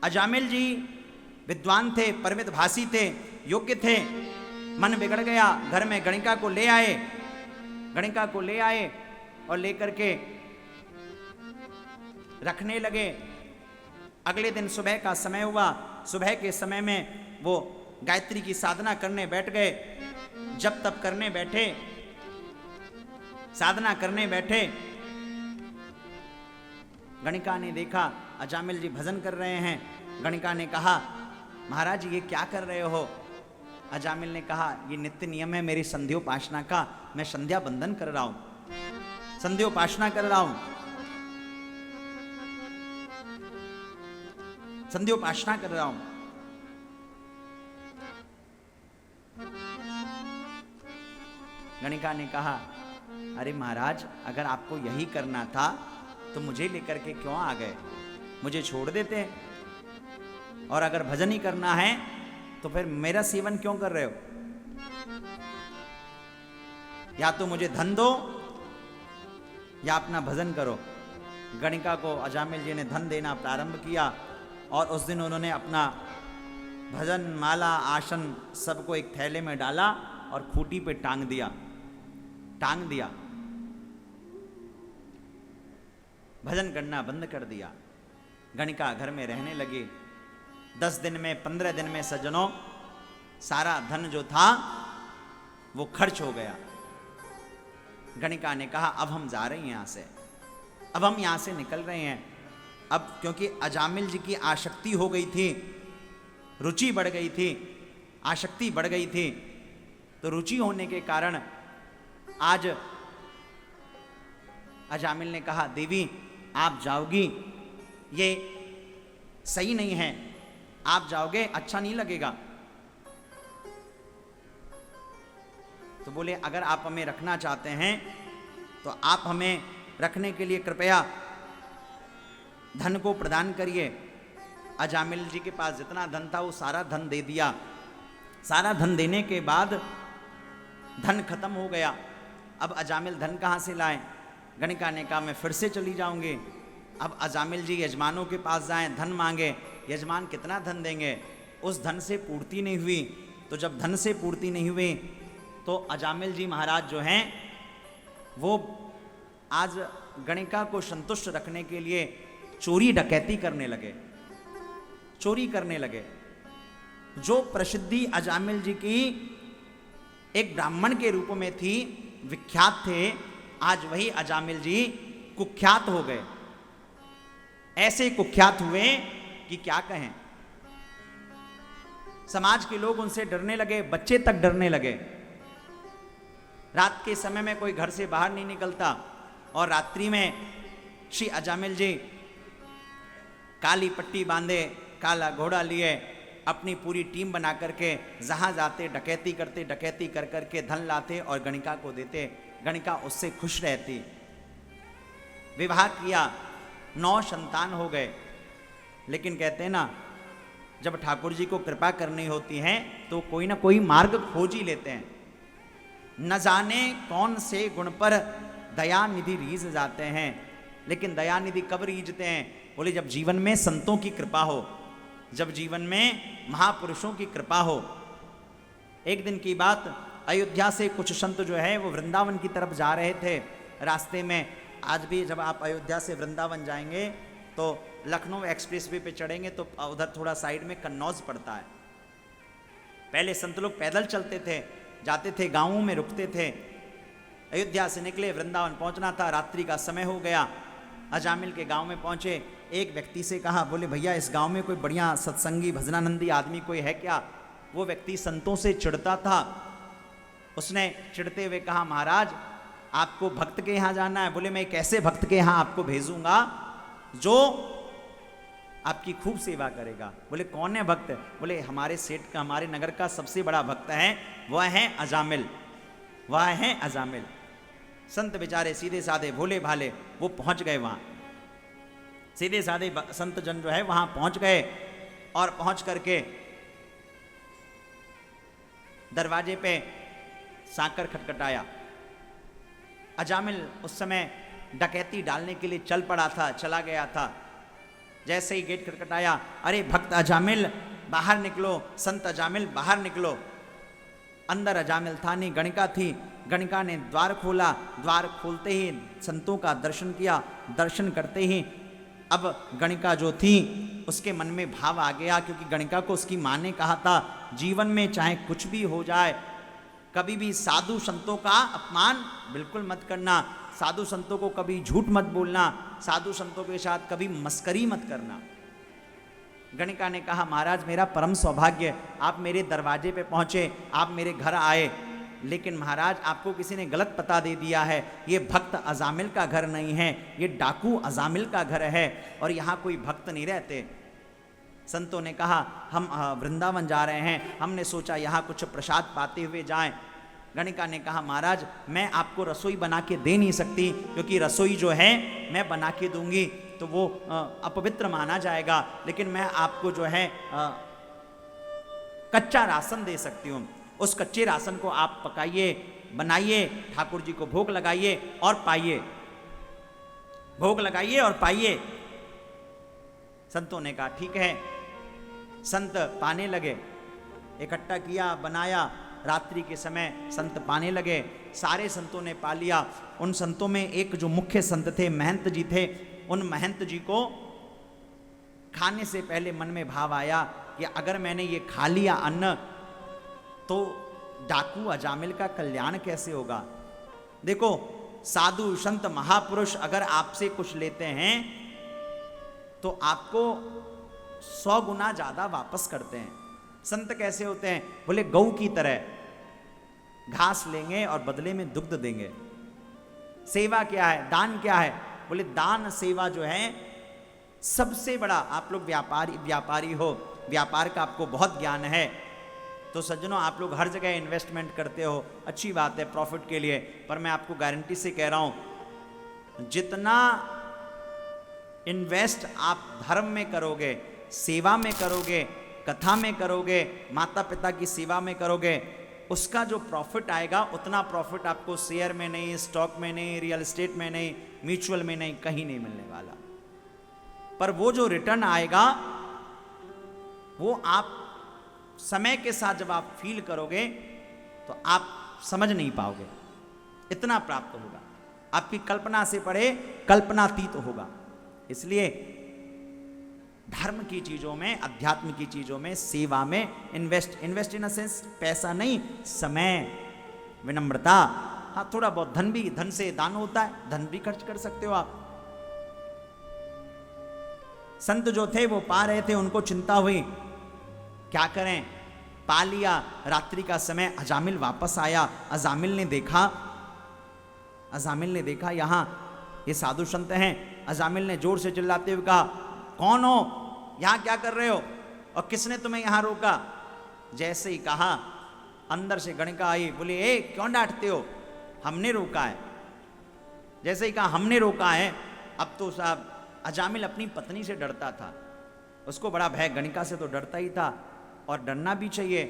अजामिल जी विद्वान थे, परिमित भाषी थे, योग्य थे। मन बिगड़ गया, घर में गणिका को ले आए, गणिका को ले आए और लेकर के रखने लगे। अगले दिन सुबह का समय हुआ। सुबह के समय में वो गायत्री की साधना करने बैठ गए। जब तब करने बैठे, साधना करने बैठे, गणिका ने देखा अजामिल जी भजन कर रहे हैं। गणिका ने कहा, महाराज ये क्या कर रहे हो? अजामिल ने कहा, ये नित्य नियम है मेरी संध्योपासना का, मैं संध्या बंदन कर रहा हूं, संध्योपासना कर रहा हूं, संध्योपासना कर रहा हूं। गणिका ने कहा, अरे महाराज अगर आपको यही करना था तो मुझे लेकर के क्यों आ गए? मुझे छोड़ देते। और अगर भजन ही करना है तो फिर मेरा सेवन क्यों कर रहे हो? या तो मुझे धन दो या अपना भजन करो। गणिका को अजामिल जी ने धन देना प्रारंभ किया और उस दिन उन्होंने अपना भजन, माला, आसन सबको एक थैले में डाला और खूंटी पे टांग दिया, टांग दिया। भजन करना बंद कर दिया। गणिका घर में रहने लगी। 10 दिन में, 15 दिन में सज्जनों सारा धन जो था वो खर्च हो गया। गणिका ने कहा, अब हम जा रहे हैं यहां से, अब हम यहां से निकल रहे हैं। अब क्योंकि अजामिल जी की आसक्ति हो गई थी, रुचि बढ़ गई थी, आसक्ति बढ़ गई थी, तो रुचि होने के कारण आज अजामिल ने कहा, देवी आप जाओगी ये सही नहीं है, आप जाओगे अच्छा नहीं लगेगा। तो बोले, अगर आप हमें रखना चाहते हैं तो आप हमें रखने के लिए कृपया धन को प्रदान करिए। अजामिल जी के पास जितना धन था वो सारा धन दे दिया। सारा धन देने के बाद धन खत्म हो गया। अब अजामिल धन कहाँ से लाए? गणिका ने कहा, मैं फिर से चली जाऊंगी। अब अजामिल जी यजमानों के पास जाएं, धन मांगे, यजमान कितना धन देंगे? उस धन से पूर्ति नहीं हुई। तो जब धन से पूर्ति नहीं हुई तो अजामिल जी महाराज जो हैं वो आज गणिका को संतुष्ट रखने के लिए चोरी डकैती करने लगे, चोरी करने लगे। जो प्रसिद्धि अजामिल जी की एक ब्राह्मण के रूप में थी, विख्यात थे, आज वही अजामिल जी कुख्यात हो गए। ऐसे कुख्यात हुए कि क्या कहें। समाज के लोग उनसे डरने लगे, बच्चे तक डरने लगे। रात के समय में कोई घर से बाहर नहीं निकलता और रात्रि में श्री अजामिल जी काली पट्टी बांधे, काला घोड़ा लिए, अपनी पूरी टीम बना करके जहां जाते डकैती करते, डकैती कर करके धन लाते और गणिका को देते। गणिका उससे खुश रहती। विवाह किया, 9 संतान हो गए। लेकिन कहते हैं ना, जब ठाकुर जी को कृपा करनी होती है तो कोई ना कोई मार्ग खोज ही लेते हैं। न जाने कौन से गुण पर दयानिधि रीझ जाते हैं। लेकिन दयानिधि कब रीझते हैं? बोले, जब जीवन में संतों की कृपा हो, जब जीवन में महापुरुषों की कृपा हो। एक दिन की बात, अयोध्या से कुछ संत जो है वो वृंदावन की तरफ जा रहे थे। रास्ते में, आज भी जब आप अयोध्या से वृंदावन जाएंगे तो लखनऊ एक्सप्रेसवे पे चढ़ेंगे तो उधर थोड़ा साइड में कन्नौज पड़ता है। पहले संत लोग पैदल चलते थे, जाते थे, गांवों में रुकते थे। अयोध्या से निकले, वृंदावन पहुंचना था, रात्रि का समय हो गया। अजामिल के गांव में पहुंचे। एक व्यक्ति से कहा, बोले भैया इस गांव में कोई बढ़िया सत्संगी भजनानंदी आदमी कोई है क्या? वो व्यक्ति संतों से चिढ़ता था। उसने चिढ़ते हुए कहा, महाराज आपको भक्त के यहाँ जाना है? बोले, मैं कैसे भक्त के यहाँ आपको भेजूंगा जो आपकी खूब सेवा करेगा। बोले, कौन है भक्त? बोले, हमारे सेठ का, हमारे नगर का सबसे बड़ा भक्त है, वह है अजामिल, वह है अजामिल। संत बेचारे सीधे साधे भोले भाले वो पहुंच गए वहां। सीधे साधे संत जन जो है वहां पहुंच गए और पहुंच करके दरवाजे पे साकर खटखटाया। अजामिल उस समय डकैती डालने के लिए चल पड़ा था, चला गया था। जैसे ही गेट खटखटाया, अरे भक्त अजामिल बाहर निकलो, संत अजामिल बाहर निकलो। अंदर अजामिल था नहीं, गणिका थी। गणिका ने द्वार खोला, द्वार खोलते ही संतों का दर्शन किया। दर्शन करते ही अब गणिका जो थी उसके मन में भाव आ गया, क्योंकि गणिका को उसकी माँ ने कहा था जीवन में चाहे कुछ भी हो जाए, कभी भी साधु संतों का अपमान बिल्कुल मत करना, साधु संतों को कभी झूठ मत बोलना, साधु संतों के साथ कभी मस्करी मत करना। गणिका ने कहा महाराज मेरा परम सौभाग्य, आप मेरे दरवाजे पे पहुंचे, आप मेरे घर आए, लेकिन महाराज आपको किसी ने गलत पता दे दिया है, ये भक्त अजामिल का घर नहीं है, ये डाकू अजामिल का घर है और यहाँ कोई भक्त नहीं रहते। संतों ने कहा हम वृंदावन जा रहे हैं, हमने सोचा यहाँ कुछ प्रसाद पाते हुए जाएं। गणिका ने कहा महाराज मैं आपको रसोई बना के दे नहीं सकती, क्योंकि रसोई जो है मैं बना के दूंगी तो वो अपवित्र माना जाएगा, लेकिन मैं आपको जो है कच्चा राशन दे सकती हूँ। उस कच्चे राशन को आप पकाइए, बनाइए, ठाकुर जी को भोग लगाइए और पाइए, भोग लगाइए और पाइए। संतों ने कहा ठीक है। संत पाने लगे, इकट्ठा किया, बनाया। रात्रि के समय संत पाने लगे, सारे संतों ने पा लिया। उन संतों में एक जो मुख्य संत थे, महंत जी थे, उन महंत जी को खाने से पहले मन में भाव आया कि अगर मैंने ये खा लिया अन्न तो डाकू अजामिल का कल्याण कैसे होगा। देखो साधु संत महापुरुष अगर आपसे कुछ लेते हैं तो आपको 100 गुना ज्यादा वापस करते हैं। संत कैसे होते हैं, बोले गऊ की तरह घास लेंगे और बदले में दुग्ध देंगे। सेवा क्या है, दान क्या है, बोले दान सेवा जो है सबसे बड़ा। आप लोग व्यापारी हो, व्यापार का आपको बहुत ज्ञान है, तो सज्जनों आप लोग हर जगह इन्वेस्टमेंट करते हो, अच्छी बात है प्रॉफिट के लिए, पर मैं आपको गारंटी से कह रहा हूं जितना इन्वेस्ट आप धर्म में करोगे, सेवा में करोगे, कथा में करोगे, माता पिता की सेवा में करोगे, उसका जो प्रॉफिट आएगा उतना प्रॉफिट आपको शेयर में नहीं, स्टॉक में नहीं, रियल एस्टेट में नहीं, म्यूचुअल में नहीं, कहीं नहीं मिलने वाला। पर वो जो रिटर्न आएगा वो आप समय के साथ जब आप फील करोगे तो आप समझ नहीं पाओगे, इतना प्राप्त होगा, आपकी कल्पना से परे कल्पनातीत होगा। इसलिए धर्म की चीजों में, अध्यात्म की चीजों में, सेवा में इन्वेस्ट इन अ सेंस पैसा नहीं, समय, विनम्रता। हाँ थोड़ा बहुत धन भी, धन से दान होता है, धन भी खर्च कर सकते हो आप। संत जो थे वो पा रहे थे, उनको चिंता हुई क्या करें, पा लिया। रात्रि का समय अजामिल वापस आया। अजामिल ने देखा यहाँ ये साधु संत हैं। अजामिल ने जोर से चिल्लाते हुए कहा कौन हो, यहाँ क्या कर रहे हो और किसने तुम्हें यहाँ रोका। जैसे ही कहा अंदर से गणिका आई, बोली ए क्यों डांटते हो, हमने रोका है। जैसे ही कहा हमने रोका है, अब तो साहब अजामिल अपनी पत्नी से डरता था, उसको बड़ा भय, गणिका से तो डरता ही था और डरना भी चाहिए।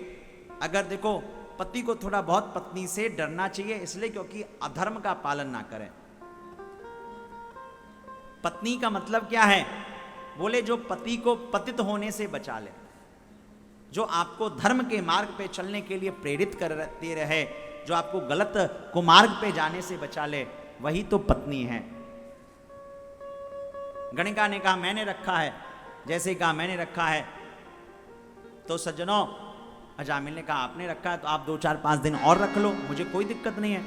अगर देखो पति को थोड़ा बहुत पत्नी से डरना चाहिए, इसलिए क्योंकि अधर्म का पालन ना करें। पत्नी का मतलब क्या है, बोले जो पति को पतित होने से बचा ले, जो आपको धर्म के मार्ग पे चलने के लिए प्रेरित करते रहे, जो आपको गलत कुमार्ग पे जाने से बचा ले, वही तो पत्नी है। गणिका ने कहा मैंने रखा है। जैसे ही कहा मैंने रखा है तो सज्जनों अजामिल ने कहा आपने रखा है तो आप 2-4-5 दिन और रख लो, मुझे कोई दिक्कत नहीं है।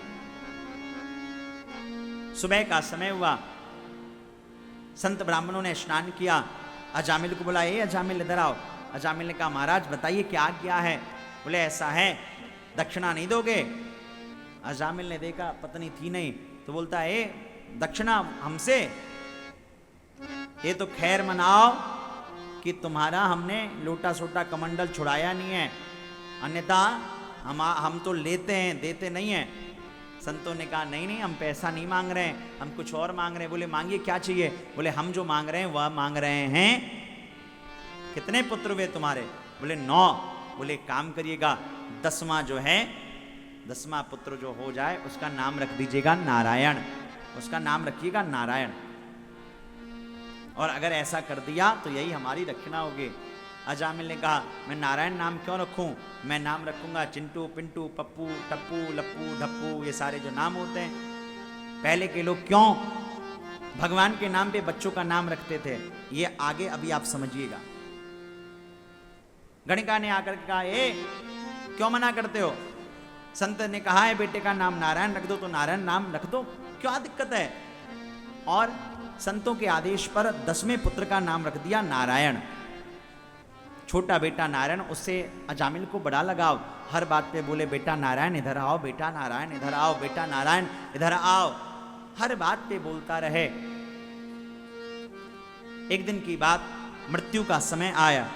सुबह का समय हुआ, संत ब्राह्मणों ने स्नान किया, अजामिल को बुलाया, ए अजामिल इधर आओ। अजामिल ने कहा महाराज बताइए क्या किया है। बोले ऐसा है, दक्षिणा नहीं दोगे। अजामिल ने देखा पत्नी थी नहीं, तो बोलता है दक्षिणा हमसे, ये तो खैर मनाओ कि तुम्हारा हमने लोटा सोटा कमंडल छुड़ाया नहीं है, अन्यथा हम तो लेते हैं, देते नहीं हैं। संतों ने कहा नहीं नहीं हम पैसा नहीं मांग रहे हैं, हम कुछ और मांग रहे हैं। बोले मांगिए क्या चाहिए। बोले हम जो मांग रहे हैं वह मांग रहे हैं, कितने पुत्र हुए तुम्हारे। बोले 9। बोले काम करिएगा 10वां जो है, 10वां पुत्र जो हो जाए उसका नाम रख दीजिएगा नारायण, उसका नाम रखिएगा नारायण। और अगर ऐसा कर दिया तो यही हमारी दक्षिणा होगी। अजामिल ने कहा, मैं नारायण नाम क्यों रखूं? मैं नाम रखूंगा चिंटू, पिंटू, पप्पू, टप्पू, लप्पू, ढप्पू, ये सारे जो नाम होते हैं। पहले के लोग क्यों भगवान के नाम पे बच्चों का नाम रखते थे, ये आगे अभी आप समझिएगा। गणिका ने आकर के कहा, ए क्यों मना करते हो? संत ने कहा है बेटे का नाम नारायण रख दो तो नारायण नाम रख दो, क्या दिक्कत है? और संतों के आदेश पर 10वें पुत्र का नाम रख दिया नारायण। छोटा बेटा नारायण, उससे अजामिल को बड़ा लगाव। हर बात पे बोले, बेटा नारायण इधर आओ, बेटा नारायण इधर आओ, बेटा नारायण इधर आओ, हर बात पे बोलता रहे। एक दिन की बात, मृत्यु का समय आया।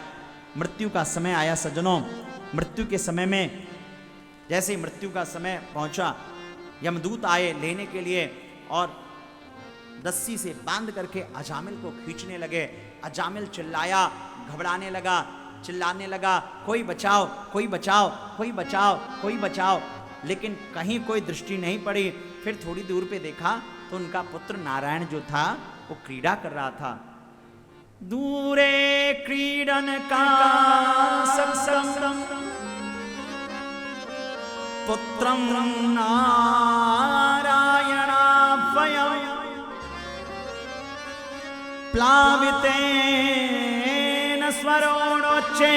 मृत्यु का समय आया सज्जनों। मृत्यु के समय में जैसे ही मृत्यु का समय पहुंचा, यमदूत आए लेने के लिए और रस्सी से बांध करके अजामिल को खींचने लगे। अजामिल चिल्लाया, घबराने लगा, चिल्लाने लगा, कोई बचाओ, कोई बचाओ, कोई बचाओ, कोई बचाओ। लेकिन कहीं कोई दृष्टि नहीं पड़ी। फिर थोड़ी दूर पे देखा तो उनका पुत्र नारायण जो था वो क्रीड़ा कर रहा था। दूरे क्रीडन का पुत्रं नारायणाभयं प्लावितेन स्वरोणोच्चे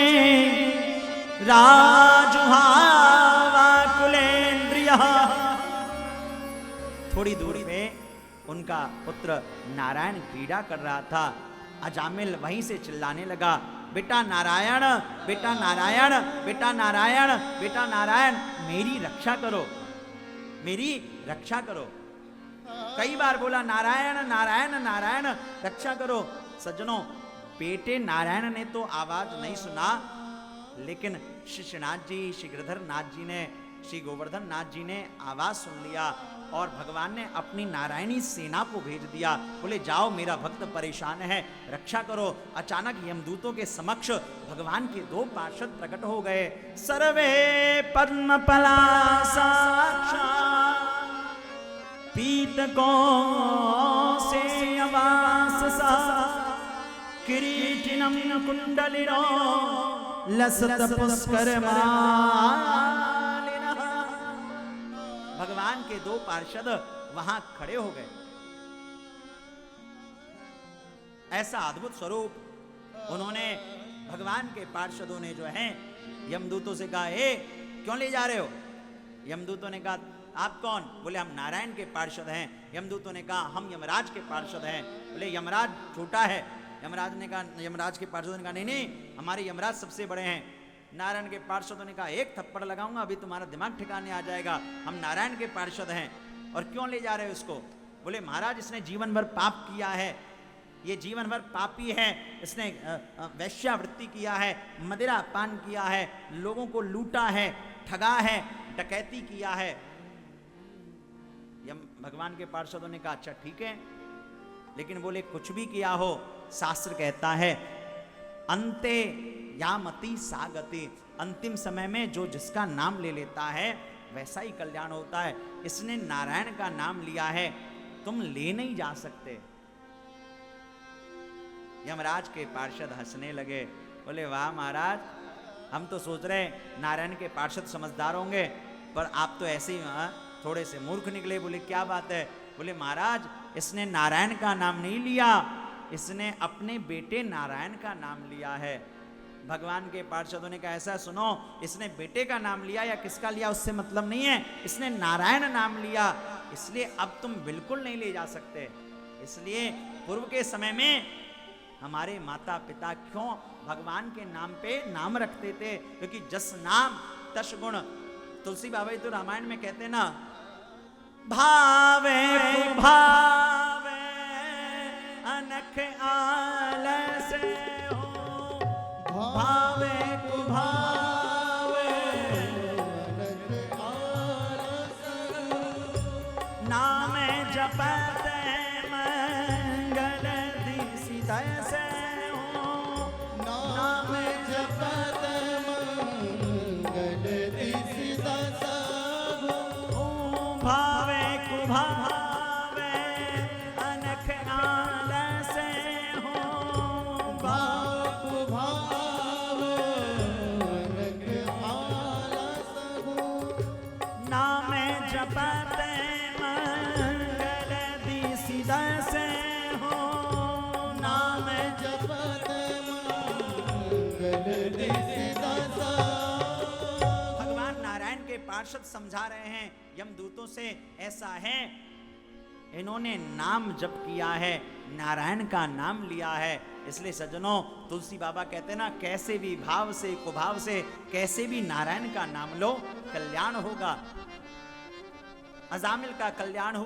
राजुहावाकुलेन्द्रियः। थोड़ी दूर पे उनका पुत्र नारायण क्रीड़ा कर रहा था। अजामिल वहीं से चिल्लाने लगा, बेटा नारायण, बेटा नारायण, बेटा नारायण, बेटा नारायण, मेरी रक्षा करो, मेरी रक्षा करो। कई बार बोला, नारायण नारायण नारायण रक्षा करो। सज्जनों, बेटे नारायण ने तो आवाज नहीं सुना, लेकिन श्री श्रीनाथ जी, श्री गिरधर नाथ जी ने, श्री गोवर्धन नाथ जी ने आवाज सुन लिया और भगवान ने अपनी नारायणी सेना को भेज दिया। बोले, जाओ, मेरा भक्त परेशान है, रक्षा करो। अचानक यमदूतों के समक्ष भगवान के 2 पार्षद प्रकट हो गए। सर्वे पद्मपलासाक्षा पीतकों से अवाससा किरीटिनम कुंडलिनो लसत पुष्करमालिनः। भगवान के 2 पार्षद वहां खड़े हो गए। ऐसा अद्भुत स्वरूप उन्होंने, भगवान के पार्षदों ने जो हैं यमदूतों से कहा, ए क्यों ले जा रहे हो? यमदूतों ने कहा, आप कौन? बोले, हम नारायण के पार्षद हैं। यमदूतों ने कहा, हम यमराज के पार्षद हैं। बोले, यमराज छोटा है। यमराज ने कहा, यमराज के पार्षदों ने कहा, नहीं नहीं, हमारे यमराज सबसे बड़े हैं। नारायण के पार्षदों ने कहा, एक थप्पड़ लगाऊंगा अभी तुम्हारा दिमाग ठिकाने आ जाएगा, हम नारायण के पार्षद हैं। और क्यों ले जा रहे हो इसको? बोले, महाराज इसने जीवन भर पाप किया है, ये जीवन भर पापी है, इसने वैश्यावृत्ति किया है, मदिरा पान किया है, लोगों को लूटा है, ठगा है, डकैती किया है। भगवान के पार्षदों ने कहा, अच्छा ठीक है, लेकिन बोले, कुछ भी किया हो, शास्त्र कहता है अंते यामति सागति, अंतिम समय में जो जिसका नाम ले लेता है वैसा ही कल्याण होता है। इसने नारायण का नाम लिया है, तुम ले नहीं जा सकते। यमराज के पार्षद हंसने लगे। बोले, वाह महाराज, हम तो सोच रहे नारायण के पार्षद समझदार होंगे, पर आप तो ऐसे ही थोड़े से मूर्ख निकले। बोले, क्या बात है? बोले, महाराज इसने नारायण का नाम नहीं लिया, इसने अपने बेटे नारायण का नाम लिया है। भगवान के पार्षदों ने कहा, ऐसा सुनो, इसने बेटे का नाम लिया या किसका लिया उससे मतलब नहीं है, इसने नारायण नाम लिया, इसलिए अब तुम बिल्कुल नहीं ले जा सकते। इसलिए पूर्व के समय में हमारे माता पिता क्यों भगवान के नाम पे नाम रखते थे? क्योंकि जस नाम तस गुण। तुलसी बाबा तो रामायण में कहते ना, भावे भावे अनख आलस हो, भावे कुभावे नाम जपत मंगल दिसि तैसे हो, नाम जपत मंगल दिसि तैसे हो, भावे कुभावे अनख आलस हो, पार्षद समझा रहे हैं यमदूतों से, ऐसा है इन्होंने नाम जप किया है, नारायण का नाम लिया है। इसलिए सज्जनों, तुलसी बाबा कहते हैं ना, कैसे भी भाव से कुभाव से कैसे भी नारायण का नाम लो, कल्याण होगा। अजामिल का कल्याण हुआ।